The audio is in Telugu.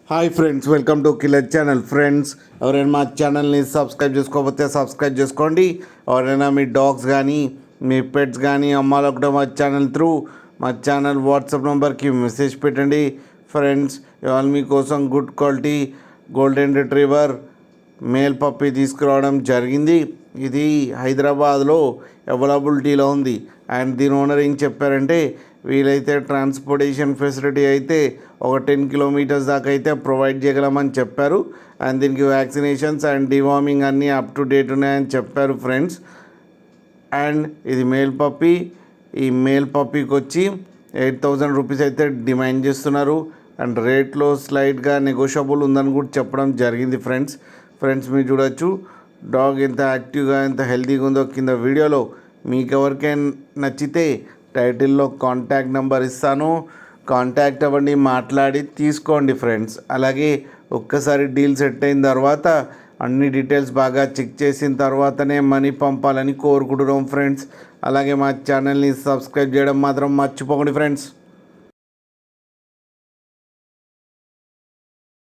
Hi friends, welcome to killer channel. Friends, ఎవరైనా మా ఛానల్ని సబ్స్క్రైబ్ చేసుకోకపోతే సబ్స్క్రైబ్ చేసుకోండి. ఎవరైనా మీ డాగ్స్ కానీ మీ పెట్స్ కానీ అమ్మాలనుకుంటే మా ఛానల్ త్రూ మా ఛానల్ వాట్సాప్ నెంబర్కి మెసేజ్ పెట్టండి. ఫ్రెండ్స్, ఇవాళ మీకోసం good quality golden retriever male puppy తీసుకురావడం జరిగింది. ఇది హైదరాబాద్లో అవైలబిలిటీలో ఉంది. అండ్ దీని ఓనర్ ఏం చెప్పారంటే, వీలైతే ట్రాన్స్పోర్టేషన్ ఫెసిలిటీ అయితే ఒక 10 కిలోమీటర్స్ దాకా అయితే ప్రొవైడ్ చేయగలమని చెప్పారు. అండ్ దీనికి వ్యాక్సినేషన్స్ అండ్ డివార్మింగ్ అన్నీ అప్ టు డేట్ ఉన్నాయని చెప్పారు ఫ్రెండ్స్. అండ్ ఇది మేల్ పప్పీ. ఈ మేల్ పప్పీకి వచ్చి 8,000 రూపీస్ అయితే డిమాండ్ చేస్తున్నారు. అండ్ రేట్లో స్లైడ్గా నెగోషియబుల్ ఉందని కూడా చెప్పడం జరిగింది ఫ్రెండ్స్ మీరు చూడొచ్చు డాగ్ ఎంత యాక్టివ్గా ఎంత హెల్తీగా ఉందో కింద వీడియోలో. మీకు ఎవరికైనా నచ్చితే టైటిల్లో కాంటాక్ట్ నెంబర్ ఇస్తాను, కాంటాక్ట్ అవ్వండి, మాట్లాడి తీసుకోండి ఫ్రెండ్స్. అలాగే ఒక్కసారి డీల్ సెట్ అయిన తర్వాత అన్ని డీటెయిల్స్ బాగా చెక్ చేసిన తర్వాతనే మనీ పంపాలని కోరుకుంటున్నాం ఫ్రెండ్స్. అలాగే మా ఛానల్ని సబ్స్క్రైబ్ చేయడం మాత్రం మర్చిపోకండి ఫ్రెండ్స్.